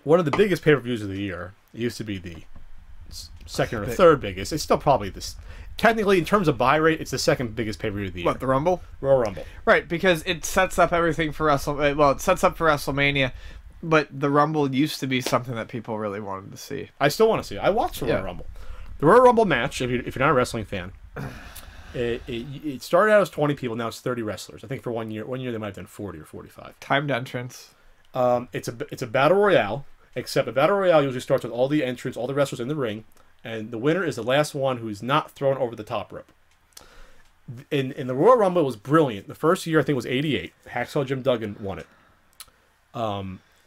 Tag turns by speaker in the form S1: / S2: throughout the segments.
S1: one of the biggest pay-per-views of the year. It used to be the second or third biggest. It's still probably this. Technically, in terms of buy rate, it's the second biggest pay-per-view of the year.
S2: What, the Rumble?
S1: Royal Rumble.
S2: Right, because it sets up everything for Well, it sets up for WrestleMania, but the Rumble used to be something that people really wanted to see.
S1: I still want to see it. I watched the Royal Rumble. The Royal Rumble match, if you're not a wrestling fan, it started out as 20 people. Now it's 30 wrestlers. I think for 1 year. 1 year they might have done 40 or 45.
S2: Timed entrance.
S1: It's a battle royale, except a battle royale usually starts with all the entrants, all the wrestlers in the ring, and the winner is the last one who's not thrown over the top rope. In the Royal Rumble, it was brilliant. The first year, I think, was '88. Hacksaw Jim Duggan won it.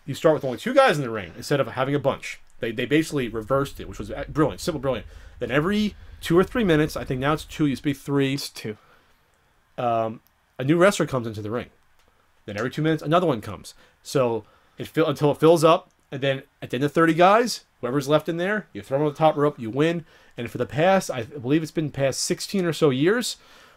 S1: You start with only 2 guys in the ring instead of having a bunch. They basically reversed it, which was brilliant, simple, brilliant. Then every 2 or 3 minutes, I think now it's 2, used to be 3.
S2: It's 2.
S1: A new wrestler comes into the ring. Then every 2 minutes, another one comes. So until it fills up, and then at the end of 30 guys, whoever's left in there, you throw them on the top rope, you win. And for the past, I believe it's been past 16 or so years,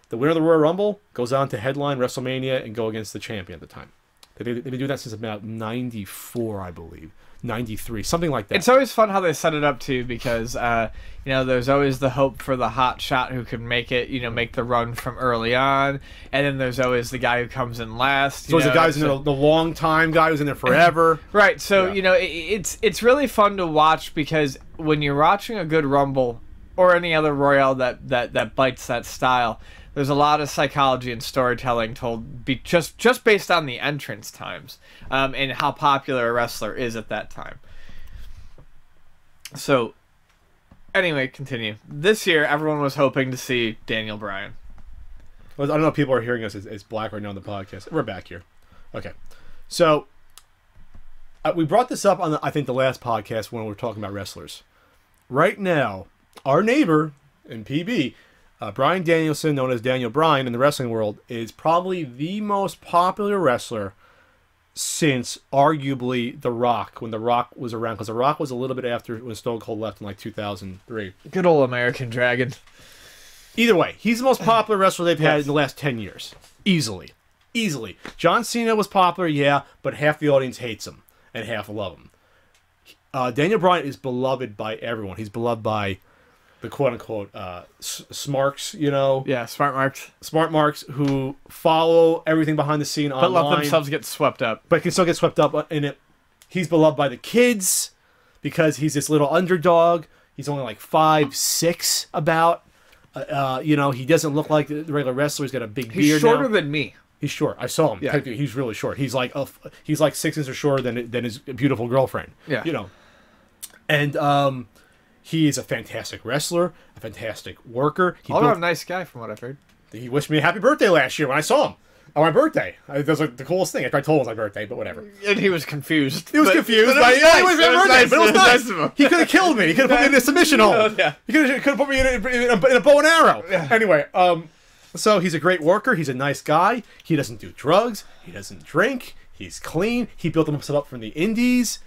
S1: the winner of the Royal Rumble goes on to headline WrestleMania and go against the champion at the time. They've been doing that since about 94, I believe. 93, something like that.
S2: It's always fun how they set it up, too, because, there's always the hope for the hot shot who can make it, make the run from early on. And then there's always the guy who comes in last.
S1: So the guy who's in the long time guy who's in there forever.
S2: Right. So, it's really fun to watch because when you're watching a good Rumble or any other Royale that bites that style, there's a lot of psychology and storytelling told just based on the entrance times and how popular a wrestler is at that time. So, anyway, continue. This year, everyone was hoping to see Daniel Bryan.
S1: Well, I don't know if people are hearing us as black right now on the podcast. We're back here. Okay. So, we brought this up on, I think, the last podcast when we were talking about wrestlers. Right now, our neighbor in PB... Bryan Danielson, known as Daniel Bryan in the wrestling world, is probably the most popular wrestler since arguably The Rock, when The Rock was around. Because The Rock was a little bit after when Stone Cold left in like 2003.
S2: Good old American Dragon.
S1: Either way, he's the most popular wrestler they've had in the last 10 years. Easily. Easily. John Cena was popular, yeah, but half the audience hates him and half love him. Daniel Bryan is beloved by everyone. He's beloved by the quote-unquote smarks,
S2: Yeah, smart marks.
S1: Smart marks who follow everything behind the scene online.
S2: But let themselves get swept up.
S1: But can still get swept up in it. He's beloved by the kids because he's this little underdog. He's only like 5'6" about. He doesn't look like the regular wrestler. He's got a big beard.
S2: He's shorter than me.
S1: He's short. I saw him. Yeah. He's really short. He's like 6 inches shorter than his beautiful girlfriend.
S2: Yeah.
S1: And he is a fantastic wrestler, a fantastic worker.
S2: A nice guy, from what I've heard.
S1: He wished me a happy birthday last year when I saw him on my birthday. That was like the coolest thing. I told him it was my birthday, but whatever.
S2: And he was confused.
S1: He was confused. But it was my birthday, but it was nice of him. He could have killed me. He could have put me in a submission hold. Yeah. He could have put me in a bow and arrow. Yeah. Anyway, so he's a great worker. He's a nice guy. He doesn't do drugs. He doesn't drink. He's clean. He built himself up from the indies.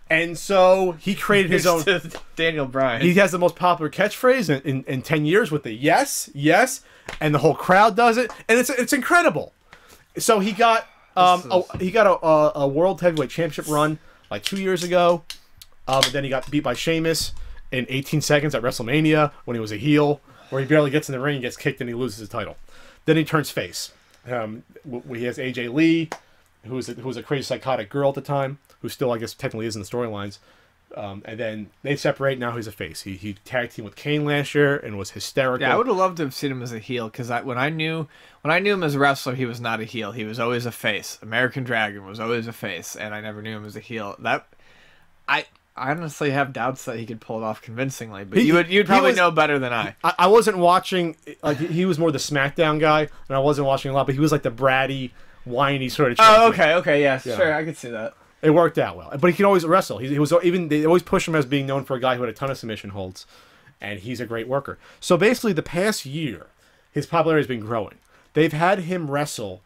S1: And so he created his own...
S2: Daniel Bryan.
S1: He has the most popular catchphrase in 10 years with the yes, yes, and the whole crowd does it. And it's incredible. So he got a World Heavyweight Championship run like 2 years ago. But then he got beat by Sheamus in 18 seconds at WrestleMania when he was a heel, where he barely gets in the ring, he gets kicked, and he loses his title. Then he turns face. He has AJ Lee, who was a crazy psychotic girl at the time, who still, I guess, technically is in the storylines. And then they separate. Now he's a face. He tag teamed with Kane last year and was hysterical.
S2: Yeah, I would have loved to have seen him as a heel, because when I knew him as a wrestler, he was not a heel. He was always a face. American Dragon was always a face, and I never knew him as a heel. I honestly have doubts that he could pull it off convincingly, but you'd probably know better than I.
S1: I wasn't watching. Like, he was more the SmackDown guy, and I wasn't watching a lot. But he was like the bratty, whiny sort of.
S2: Oh, okay, yeah, sure, I could see that.
S1: It worked out well, but he can always wrestle. He was even, they always push him as being known for a guy who had a ton of submission holds, and he's a great worker. So basically, the past year, his popularity has been growing. They've had him wrestle.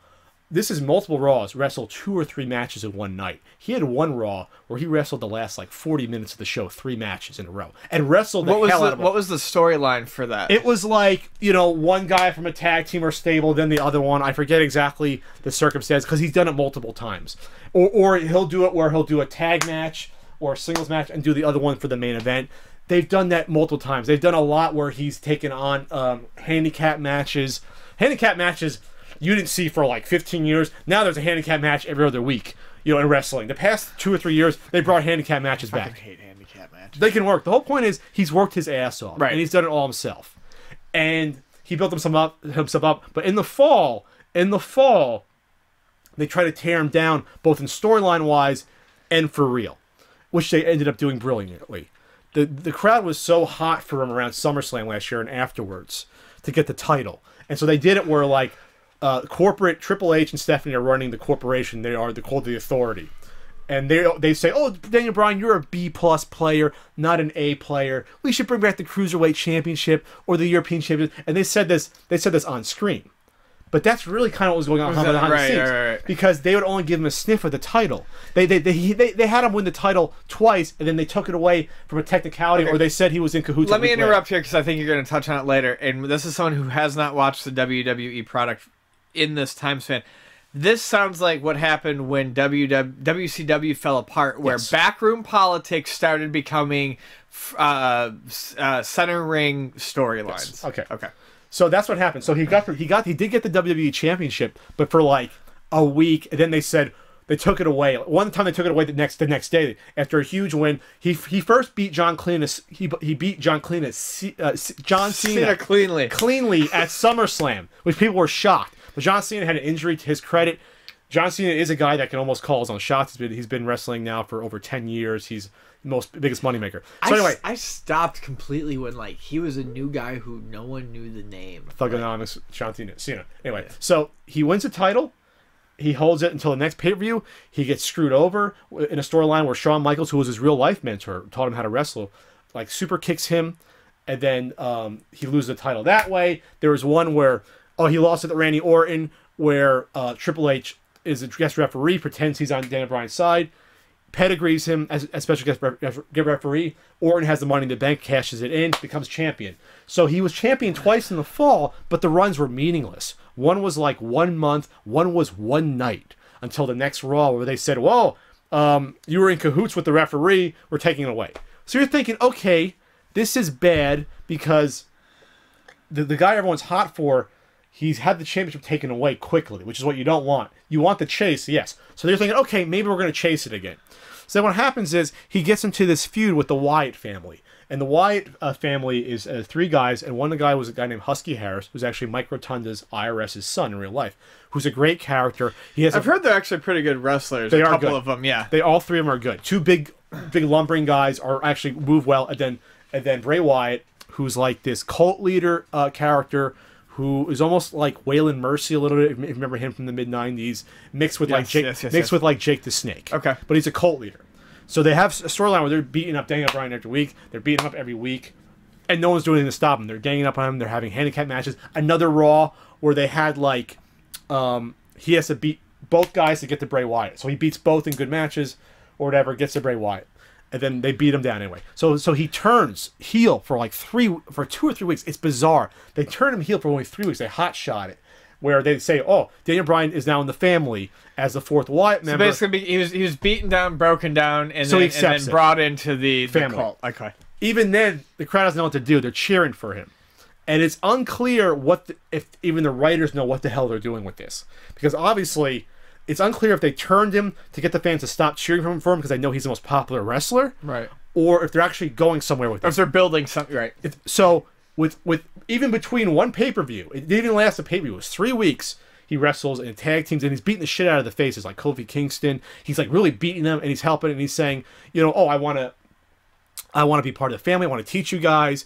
S1: This is multiple Raws, wrestle 2 or 3 matches in one night. He had one Raw where he wrestled the last like 40 minutes of the show, 3 matches in a row, and wrestled the hell out of them.
S2: What was the storyline for that?
S1: It was like, one guy from a tag team or stable, then the other one. I forget exactly the circumstance, because he's done it multiple times. Or he'll do it where he'll do a tag match or a singles match and do the other one for the main event. They've done that multiple times. They've done a lot where he's taken on handicap matches. Handicap matches you didn't see for like 15 years. Now there's a handicap match every other week, you know, in wrestling. The past 2 or 3 years, they brought handicap matches back.
S2: I hate handicap matches.
S1: They can work. The whole point is he's worked his ass off.
S2: Right.
S1: And he's done it all himself. And he built himself up. But in the fall, they try to tear him down both in storyline-wise and for real, which they ended up doing brilliantly. The crowd was so hot for him around SummerSlam last year and afterwards to get the title. And so they did it where, like, corporate Triple H and Stephanie are running the corporation. They're called the Authority. And they say, oh, Daniel Bryan, you're a B-plus player, not an A player. We should bring back the Cruiserweight Championship or the European Championship. And they said this on screen. But that's really kind of what was going on behind the scenes. Right. Because they would only give him a sniff of the title. They had him win the title twice, and then they took it away from a technicality, or they said he was in cahoots.
S2: Let me interrupt here because I think you're going to touch on it later. And this is someone who has not watched the WWE product in this time span. This sounds like what happened when WCW fell apart, where backroom politics started becoming center ring storylines.
S1: Yes. Okay. So that's what happened. So he did get the WWE Championship, but for like a week, and then they said they took it away. One time they took it away the next day after a huge win. He first beat John Cena. He beat John Cena cleanly at SummerSlam, which people were shocked. But John Cena had an injury to his credit. John Cena is a guy that can almost call his own shots. He's been wrestling now for over 10 years. He's the biggest moneymaker. So anyway,
S2: I stopped completely when like he was a new guy who no one knew the name.
S1: Thugonomist John Cena. Anyway, so he wins the title. He holds it until the next pay-per-view. He gets screwed over in a storyline where Shawn Michaels, who was his real-life mentor, taught him how to wrestle, like super kicks him, and then he loses the title that way. There was one where he lost it to Randy Orton, where Triple H is a guest referee, pretends he's on Daniel Bryan's side, pedigrees him as special guest referee. Orton has the Money in the Bank, cashes it in, becomes champion. So he was champion twice in the fall, but the runs were meaningless. One was like 1 month, one was one night, until the next Raw where they said, whoa, you were in cahoots with the referee, we're taking it away. So you're thinking, okay, this is bad because the guy everyone's hot for, he's had the championship taken away quickly, which is what you don't want. You want the chase, yes. So they're thinking, okay, maybe we're going to chase it again. So then what happens is he gets into this feud with the Wyatt family. And the Wyatt family is 3 guys, and one of the guys was a guy named Husky Harris, who's actually Mike Rotunda's IRS's son in real life, who's a great character. I've
S2: heard they're actually pretty good wrestlers.
S1: They are
S2: couple
S1: good.
S2: Of them, yeah.
S1: All 3 of them are good. 2 big lumbering guys are actually move well, and then Bray Wyatt, who's like this cult leader character, who is almost like Waylon Mercy a little bit, if you remember him from the mid-90s, mixed with like Jake the Snake.
S2: Okay.
S1: But he's a cult leader. So they have a storyline where they're beating up Daniel Bryan every week. They're beating him up every week. And no one's doing anything to stop him. They're ganging up on him. They're having handicap matches. Another Raw where they had like, he has to beat both guys to get to Bray Wyatt. So he beats both in good matches or whatever, gets to Bray Wyatt. And then they beat him down anyway. So he turns heel for 2 or 3 weeks. It's bizarre. They turn him heel for only 3 weeks. They hot shot it, where they say, "Oh, Daniel Bryan is now in the family as the 4th Wyatt member."
S2: So basically, he was beaten down, broken down, and then brought into the
S1: family.
S2: Cult. Okay.
S1: Even then, the crowd doesn't know what to do. They're cheering for him, and it's unclear if even the writers know what the hell they're doing with this, because obviously, it's unclear if they turned him to get the fans to stop cheering for him because they know he's the most popular wrestler,
S2: right?
S1: Or if they're actually going somewhere with it.
S2: Or if they're building something, right?
S1: So with even between one pay-per-view, it didn't even last a pay-per-view. It was 3 weeks. He wrestles in tag teams, and he's beating the shit out of the faces like Kofi Kingston. He's like really beating them, and he's helping, and he's saying, I want to be part of the family. I want to teach you guys.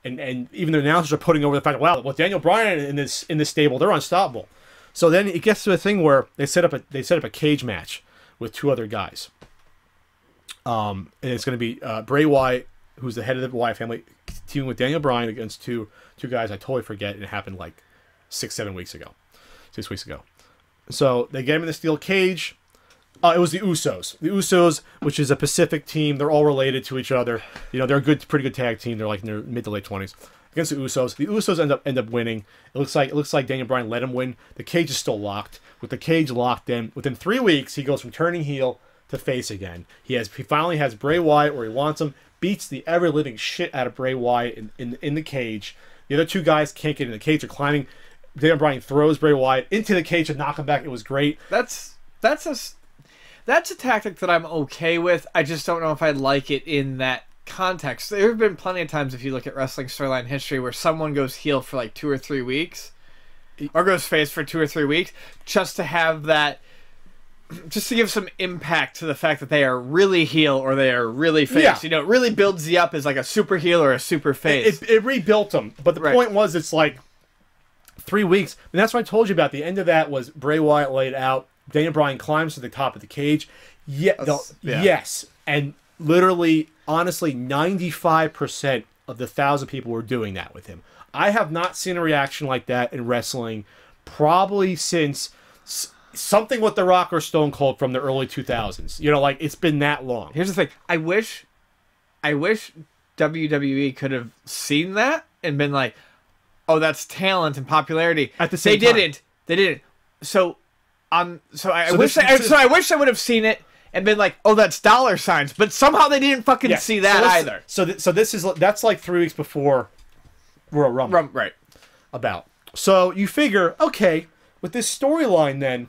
S1: And even the announcers are putting over the fact, wow, with Daniel Bryan in this stable, they're unstoppable. So then it gets to a thing where they set up a cage match with 2 other guys. And it's going to be Bray Wyatt, who's the head of the Wyatt family, teaming with Daniel Bryan against two guys I totally forget, and it happened like 6 weeks ago. So they get him in the steel cage. It was the Usos. The Usos, which is a Pacific team, they're all related to each other. They're a pretty good tag team. They're like in their mid to late 20s. Against the Usos. The Usos end up winning. It looks like Daniel Bryan let him win. The cage is still locked. With the cage locked in, within 3 weeks, he goes from turning heel to face again. He finally has Bray Wyatt where he wants him, beats the ever-living shit out of Bray Wyatt in the cage. The other two guys can't get in the cage. They're climbing. Daniel Bryan throws Bray Wyatt into the cage and knock him back. It was great.
S2: That's a tactic that I'm okay with. I just don't know if I like it in that context. There have been plenty of times, if you look at wrestling storyline history, where someone goes heel for like 2 or 3 weeks, or goes face for 2 or 3 weeks, just to have that, just to give some impact to the fact that they are really heel or they are really face.
S1: Yeah.
S2: You know, it really builds you up as like a super heel or a super face.
S1: It rebuilt them. But the point was, it's like 3 weeks. And that's what I told you about. The end of that was Bray Wyatt laid out. Daniel Bryan climbs to the top of the cage. Yes. And literally, honestly, 95% of the 1,000 people were doing that with him. I have not seen a reaction like that in wrestling probably since something with The Rock or Stone Cold from the early 2000s. You know, like, it's been that long.
S2: Here's the thing. I wish WWE could have seen that and been like, oh, that's talent and popularity.
S1: At the same time.
S2: They didn't. So I wish I would have seen it and been like, oh, that's dollar signs. But somehow they didn't fucking see that either.
S1: So that's like 3 weeks before Royal Rumble.
S2: Right.
S1: About. So you figure, okay, with this storyline then,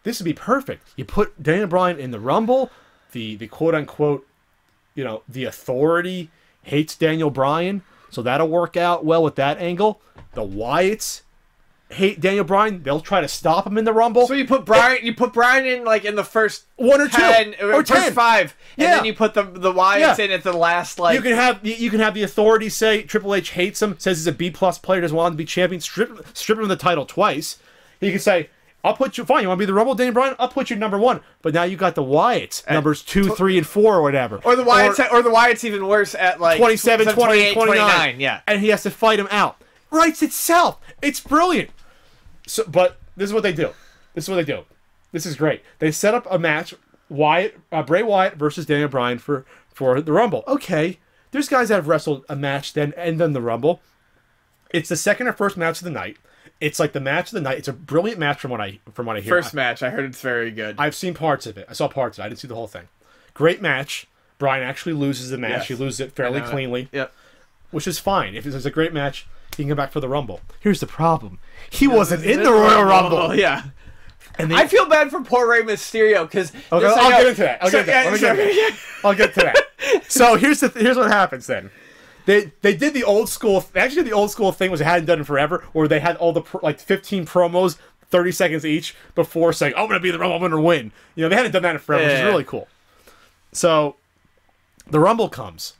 S1: this would be perfect. You put Daniel Bryan in the Rumble, the quote unquote, you know, the Authority hates Daniel Bryan, so that'll work out well with that angle. The Wyatts hate Daniel Bryan. They'll try to stop him in the Rumble.
S2: So you put Bryan in like in the first
S1: 1 or
S2: 10,
S1: 2 or 10.
S2: First 5, and then you put the Wyatts in at the last. Like
S1: you can have the Authority say Triple H hates him, says he's a B+ player, doesn't want him to be champion, strip him of the title twice. You can say, I'll put you, fine, you want to be the Rumble, Daniel Bryan? I'll put you number 1. But now you got the Wyatts, numbers 2, 3, and 4 or whatever.
S2: Or the Wyatts even worse at like
S1: 27, 28,
S2: 29. Yeah.
S1: And he has to fight him out. Writes itself. It's brilliant. So, but this is what they do. This is great. They set up a match, Bray Wyatt versus Daniel Bryan for the Rumble. Okay, there's guys that have wrestled a match then and then the Rumble. It's the second or first match of the night. It's like the match of the night. It's a brilliant match from what I hear.
S2: First match, I heard it's very good.
S1: I've seen parts of it. I saw parts of it. I didn't see the whole thing. Great match. Bryan actually loses the match.
S2: Yes.
S1: He loses it fairly cleanly.
S2: Yep.
S1: Which is fine. If it's a great match, he can come back for the Rumble. Here's the problem. He wasn't in the Royal Rumble.
S2: Yeah. And I feel bad for poor Rey Mysterio because
S1: I'll get into that. I'll get to that. So here's what happens then. They did the old school. Actually, the old school thing was they hadn't done it forever, or they had all the 15 promos, 30 seconds each before saying, "I'm gonna be the Rumble, I'm gonna win." You know, they hadn't done that in forever, which is really cool. So the Rumble comes,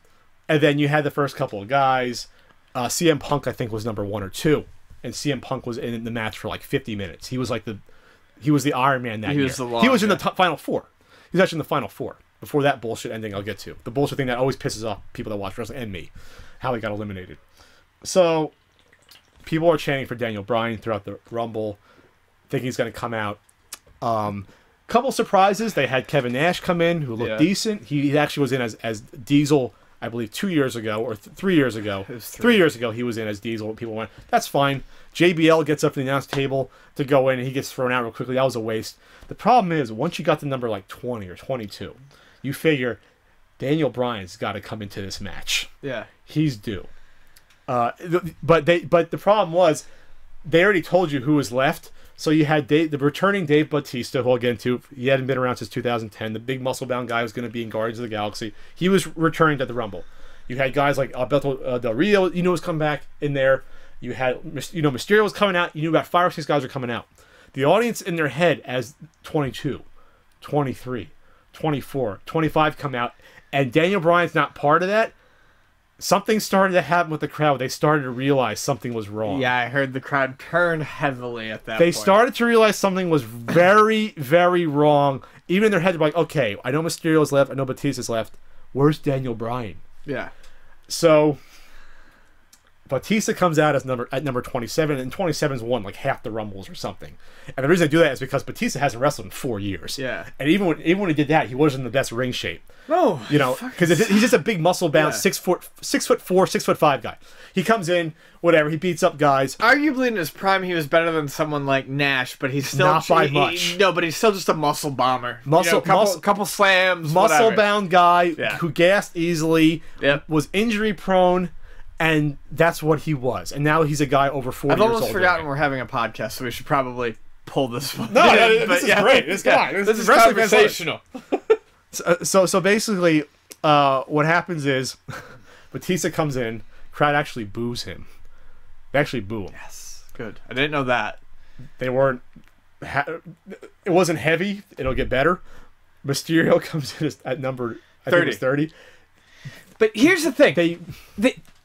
S1: and then you had the first couple of guys. CM Punk, I think, was number 1 or 2, and CM Punk was in the match for like 50 minutes. He was the Iron Man that year. He was in the Final 4. He was actually in the Final 4. Before that bullshit ending, I'll get to. The bullshit thing that always pisses off people that watch wrestling and me. How he got eliminated. So, people are chanting for Daniel Bryan throughout the Rumble, thinking he's going to come out. Couple surprises. They had Kevin Nash come in, who looked decent. He actually was in as Diesel, I believe, 2 years ago, or 3 years ago. 3 years ago, he was in as Diesel. People went, that's fine. JBL gets up to the announce table to go in, and he gets thrown out real quickly. That was a waste. The problem is, once you got the number like 20 or 22, you figure Daniel Bryan's got to come into this match.
S2: Yeah.
S1: He's due. But the problem was, they already told you who was left. So you had the returning Dave Bautista, who I'll get into. He hadn't been around since 2010. The big muscle-bound guy was going to be in Guardians of the Galaxy. He was returning to the Rumble. You had guys like Alberto Del Rio, was coming back in there. You had, Mysterio was coming out. You knew about 5 or 6 guys were coming out. The audience in their head as 22, 23, 24, 25 come out, and Daniel Bryan's not part of that. Something started to happen with the crowd. They started to realize something was wrong.
S2: Yeah, I heard the crowd turn heavily at that point.
S1: They started to realize something was very, very wrong. Even in their head, they're like, okay, I know Mysterio's left. I know Batista's left. Where's Daniel Bryan?
S2: Yeah.
S1: So, Bautista comes out as number 27, and 27's won like half the Rumbles or something. And the reason they do that is because Bautista hasn't wrestled in 4 years.
S2: Yeah.
S1: And even when he did that, he wasn't in the best ring shape.
S2: No.
S1: You know, because he's just a big muscle bound, 6'4", 6'5" guy. He comes in, whatever, he beats up guys.
S2: Arguably in his prime, he was better than someone like Nash, but he's still
S1: not by much.
S2: No, but he's still just a muscle bomber.
S1: Muscle,
S2: couple slams,
S1: muscle bound guy who gassed easily,
S2: Yep.
S1: was injury prone. And that's what he was. And now he's a guy over 40 years old.
S2: I've almost forgotten we're having a podcast, so we should probably pull this one.
S1: No, this is great. This is
S2: conversational.
S1: So basically, what happens is Bautista comes in, crowd actually boos him. They actually boo him.
S2: Yes, good. I didn't know that.
S1: They weren't... it wasn't heavy. It'll get better. Mysterio comes in at number... I think it was 30.
S2: But here's the thing.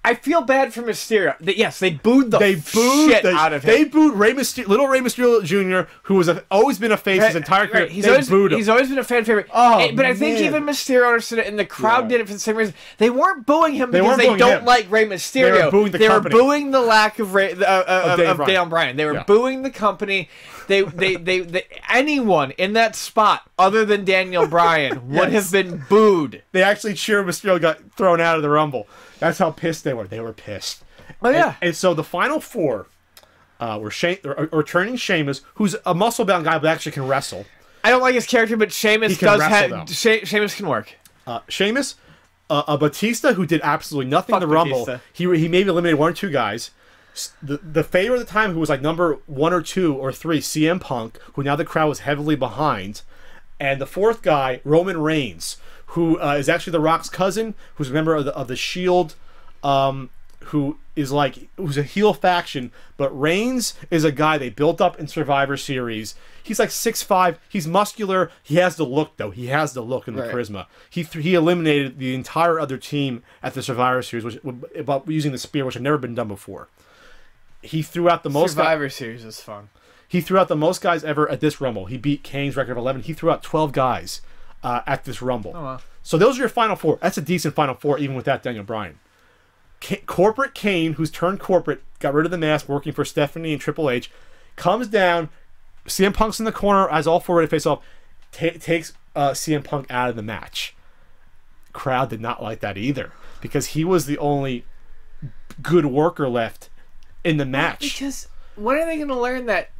S2: I feel bad for Mysterio. They booed the shit out of him.
S1: They booed little Rey Mysterio Jr., who has always been a face his entire career.
S2: He's always been a fan favorite. But I think
S1: man.
S2: even Mysterio understood it, and the crowd did it for the same reason. They weren't booing him because they don't like Rey Mysterio.
S1: They were booing the company.
S2: They were booing the lack of Daniel Bryan. They were booing the company. Anyone in that spot other than Daniel Bryan would have been booed.
S1: They actually cheered Mysterio got thrown out of the Rumble. That's how pissed they were. They were pissed.
S2: Oh, yeah.
S1: And so the final four were returning Sheamus, who's a muscle-bound guy but actually can wrestle.
S2: I don't like his character, but Sheamus Sheamus can work.
S1: Sheamus, Bautista, who did absolutely nothing in the Rumble. He maybe eliminated 1 or 2 guys. The favorite at the time, who was like number 1 or 2 or 3, CM Punk, who now the crowd was heavily behind. And the 4th guy, Roman Reigns, who is actually The Rock's cousin, who's a member of the Shield, who's a heel faction. But Reigns is a guy they built up in Survivor Series. He's like 6'5". He's muscular. He has the look, though. He has the look and the charisma. He eliminated the entire other team at the Survivor Series, about using the spear, which had never been done before. He threw out the most.
S2: Survivor Series is fun.
S1: He threw out the most guys ever at this Rumble. He beat Kane's record of 11. He threw out 12 guys at this Rumble.
S2: Oh, wow.
S1: So those are your final 4. That's a decent final 4, even without Daniel Bryan. Corporate Kane, who's turned corporate, got rid of the mask, working for Stephanie and Triple H, comes down. CM Punk's in the corner, as all 4 ready to face off, takes CM Punk out of the match. Crowd did not like that either, because he was the only good worker left in the match.
S2: Because when are they going to learn that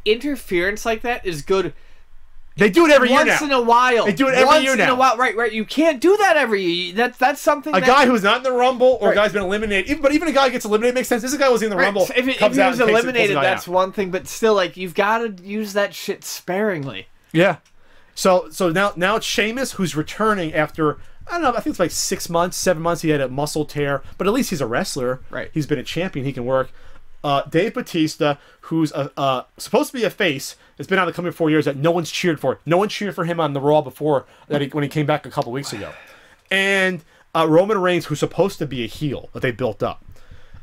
S2: interference like that is good?
S1: They do it every year now.
S2: Once in a while.
S1: They do it every year now.
S2: Once in a while. Right. You can't do that every year. That's something.
S1: A guy who's not in the Rumble or a guy's been eliminated. But even a guy gets eliminated makes sense. This guy was in the Rumble.
S2: So if he was eliminated, that's one thing. But still, you've got to use that shit sparingly.
S1: Yeah. So now it's Sheamus, who's returning after, I don't know, I think it's like 6 months, 7 months. He had a muscle tear, but at least he's a wrestler.
S2: Right.
S1: He's been a champion. He can work. Dave Bautista, who's supposed to be a face, has been on the company for 4 years that no one's cheered for. No one cheered for him on the Raw before when he came back a couple weeks ago. And Roman Reigns, who's supposed to be a heel that they built up.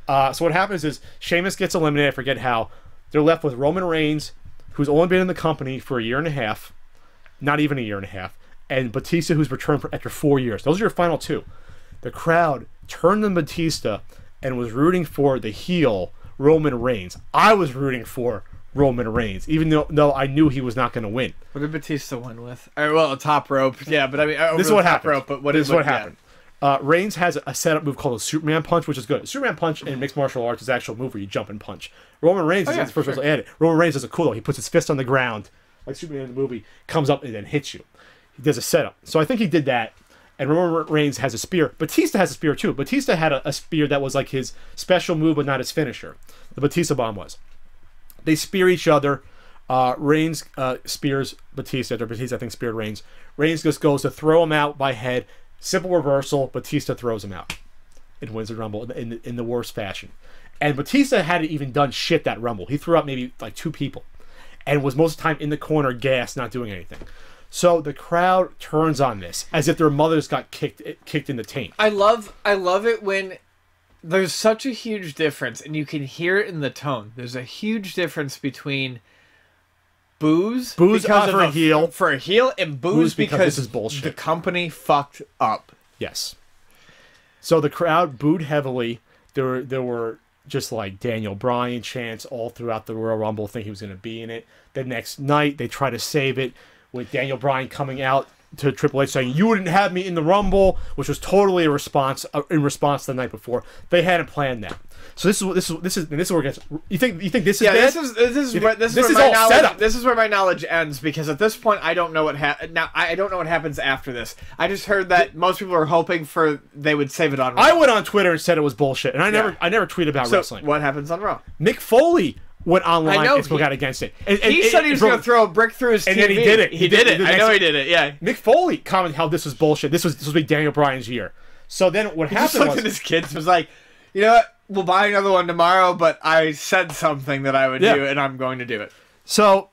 S1: So what happens is Sheamus gets eliminated. I forget how. They're left with Roman Reigns, who's only been in the company for a year and a half. Not even a year and a half. And Bautista, who's returned after 4 years. Those are your final 2. The crowd turned on Bautista and was rooting for the heel Roman Reigns. I was rooting for Roman Reigns, even though I knew he was not going to win.
S2: What did Bautista win with? A top rope. Yeah, but I mean,
S1: this is what happened.
S2: Rope, but this is what happened.
S1: Reigns has a setup move called a Superman Punch, which is good. A Superman Punch in mixed martial arts is an actual move where you jump and punch. Roman Reigns is the first one to add it. Roman Reigns does a cool though. He puts his fist on the ground, like Superman in the movie, comes up and then hits you. He does a setup. So I think he did that. And Roman Reigns has a spear. Bautista has a spear too. Bautista had a spear that was like his special move, but not his finisher. The Bautista bomb was. They spear each other. Reigns spears Bautista. After Bautista, I think, speared Reigns. Reigns just goes to throw him out by head. Simple reversal. Bautista throws him out. It wins the Rumble in the worst fashion. And Bautista hadn't even done shit that Rumble. He threw out maybe like 2 people. And was most of the time in the corner, gassed, not doing anything. So the crowd turns on this as if their mothers got kicked in the taint.
S2: I love it when there's such a huge difference, and you can hear it in the tone. There's a huge difference between boos
S1: for a heel,
S2: and boos because
S1: this is bullshit.
S2: The company fucked up.
S1: Yes. So the crowd booed heavily. There were just like Daniel Bryan chants all throughout the Royal Rumble, think he was going to be in it. The next night, they try to save it with Daniel Bryan coming out to Triple H saying, "You wouldn't have me in the Rumble," which was totally a response in response to the night before. They hadn't planned that. So this is where it gets. You think this is bad?
S2: This is where my knowledge. This is where my knowledge ends, because at this point I don't know what I don't know what happens after this. I just heard that most people were hoping for they would save it on Raw.
S1: I went on Twitter and said it was bullshit, and I never tweeted about wrestling.
S2: What happens on Raw?
S1: Mick Foley went online and spoke out against it.
S2: He said he was going to throw a brick through his TV.
S1: And then he did it.
S2: He did it. I know he did it, yeah.
S1: Mick Foley commented how this was bullshit. This was be Daniel Bryan's year. So then what happened was...
S2: He just looked at his kids and was like, you know what? We'll buy another one tomorrow, but I said something that I would do, and I'm going to do it.
S1: So